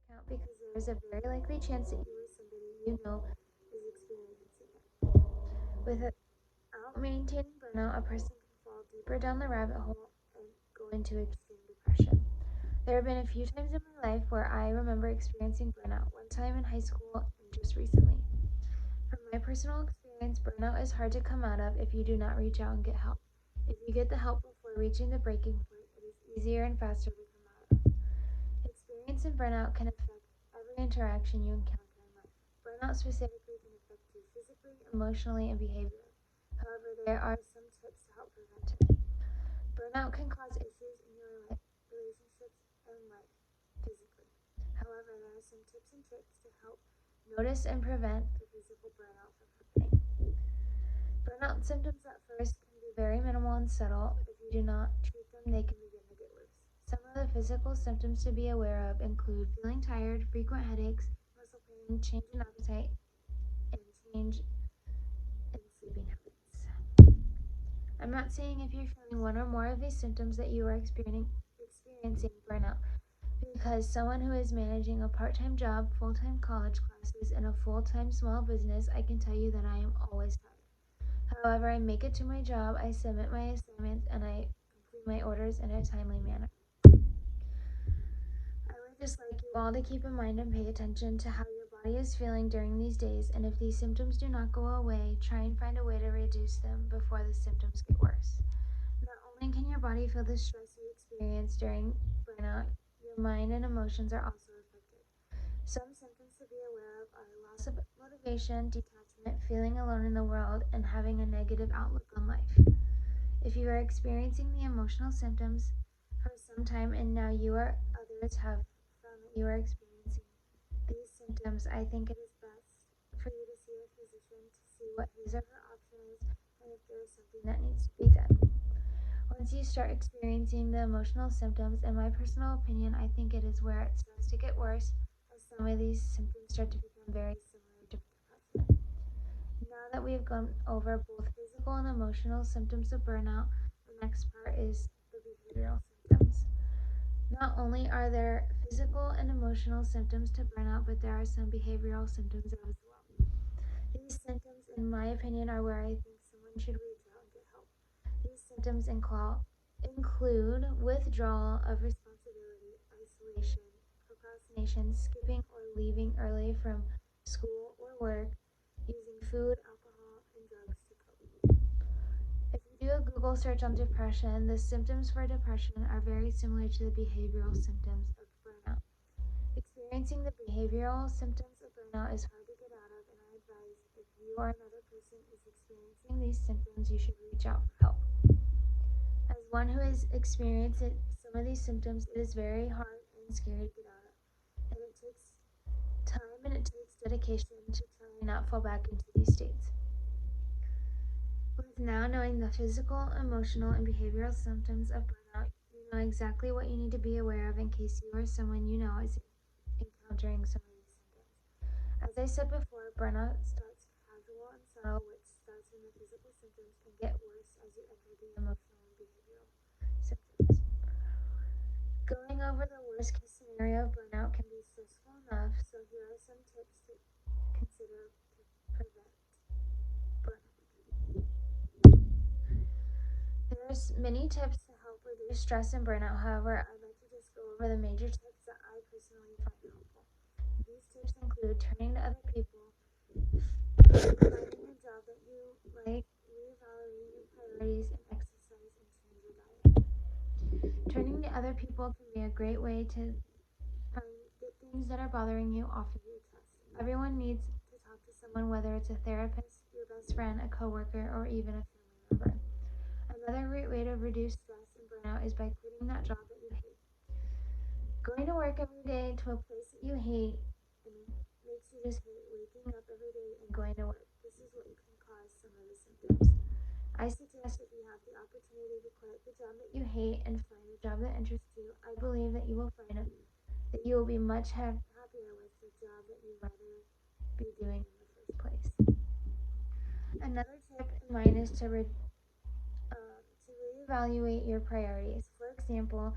account because there is a very likely chance that you or somebody you know is experiencing it. Without maintaining burnout, a person can fall deeper down the rabbit hole and go into extreme depression. There have been a few times in my life where I remember experiencing burnout, one time in high school and just recently. From my personal experience, burnout is hard to come out of if you do not reach out and get help. If you get the help before reaching the breaking point, it is easier and faster to come out of. Experiencing burnout can affect every interaction you encounter in life. Burnout specifically can affect you physically, emotionally, and behaviorally. However, there are some tips to help prevent it. Burnout can cause issues in your life, relationships, and life physically. However, there are some tips and tricks to help notice and prevent the physical burnout from happening. Burnout symptoms at first can be very minimal and subtle. If you do not treat them, they can begin to get worse. Some of the physical symptoms to be aware of include feeling tired, frequent headaches, muscle pain, change in appetite, and change in sleeping habits. I'm not saying if you're feeling one or more of these symptoms that you are experiencing burnout, because someone who is managing a part-time job, full-time college classes, and a full-time small business, I can tell you that I am always tired. However, I make it to my job, I submit my assignments, and I complete my orders in a timely manner. I would just like you all to keep in mind and pay attention to how your body is feeling during these days, and if these symptoms do not go away, try and find a way to reduce them before the symptoms get worse. Not only can your body feel the stress you experience during burnout, your mind and emotions are also affected. Some symptoms to be aware of are loss of motivation, detachment, feeling alone in the world, and having a negative outlook on life. If you are experiencing the emotional symptoms for some time and now you or others have found that you are experiencing these symptoms, I think it is best for you to see a physician to see what his or her option is and if there is something that needs to be done. Once you start experiencing the emotional symptoms, in my personal opinion, I think it is where it starts to get worse as some of these symptoms start to become very similar to depression. Now that we've gone over both physical and emotional symptoms of burnout, the next part is the behavioral symptoms. Not only are there physical and emotional symptoms to burnout, but there are some behavioral symptoms as well. These symptoms, in my opinion, are where I think someone should reach out and get help. These symptoms include withdrawal of responsibility, isolation, procrastination, skipping or leaving early from school or work, using food, alcohol, and drugs to cope. If you do a Google search on depression, the symptoms for depression are very similar to the behavioral symptoms of burnout. Experiencing the behavioral symptoms of burnout is hard to get out of, and I advise if you or another person is experiencing these symptoms, you should reach out for help. As one who has experienced some of these symptoms, it is very hard and scary to get out of. And it takes time and it takes dedication to try and not fall back into these states. With now knowing the physical, emotional, and behavioral symptoms of burnout, you know exactly what you need to be aware of in case you or someone you know is encountering some of these symptoms. As I said before, burnout starts casual and subtle, which starts in the physical symptoms and get worse as you enter the emotional and behavioral symptoms. Going over the worst case scenario of burnout can be stressful enough, so here are some tips to consider to prevent burnout. There's many tips to help reduce stress and burnout. However, I'd like to just go over the major tips that I personally find helpful. These tips include turning to other people, finding a job that you like, reevaluating your priorities, and exercise and change your diet. Turning to other people can be a great way to get things that are bothering you off of your chest. Everyone needs to talk to someone, whether it's a therapist, your best friend, a coworker, or even a family member. Another great way to reduce stress and burnout is by quitting that job that you hate. Going to work every day to a place that you hate and makes you just hate waking up every day and going to work. This is what can cause some of the symptoms. I suggest if you have the opportunity to quit the job that you hate and find a job that interests you, I believe that you will find that you will be much happier with the job that you rather be doing in the first place. Another tip in mine is to reevaluate your priorities. For example,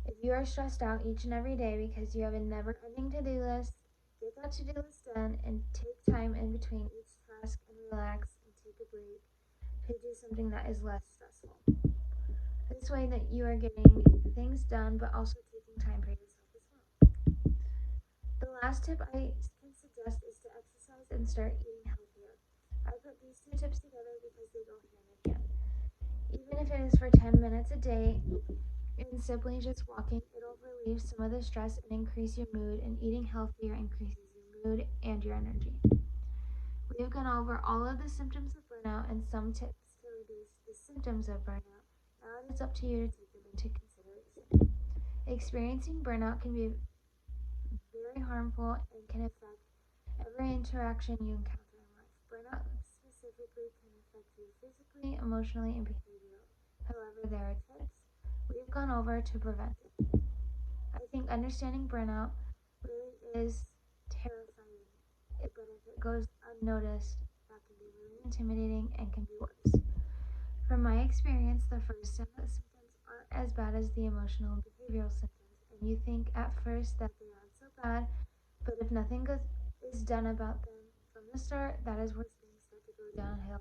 If you are stressed out each and every day because you have a never ending to do list, get that to do list done and take time in between each task and relax and take a break to do something that is less stressful. This way that you are getting things done but also taking time for yourself as well. The last tip I can suggest is to exercise and start eating healthier. I put these two tips together because they go hand in hand. Even if it is for 10 minutes a day and simply just walking, it'll relieve some of the stress and increase your mood, and eating healthier increases your mood and your energy. We have gone over all of the symptoms of burnout and some tips to reduce the symptoms of burnout. Now it is up to you to take them into consideration. Experiencing burnout can be very harmful and can affect every interaction you encounter in life. Burnout specifically can affect you physically, emotionally, and behaviorally. However, there are tips we've gone over to prevent it. I think understanding burnout really is terrifying, but if it goes unnoticed, that can be really intimidating and can be worse. From my experience, the first step that symptoms aren't as bad as the emotional and behavioral symptoms, and you think at first that they aren't so bad, but if nothing is done about them from the start, that is where things start to go downhill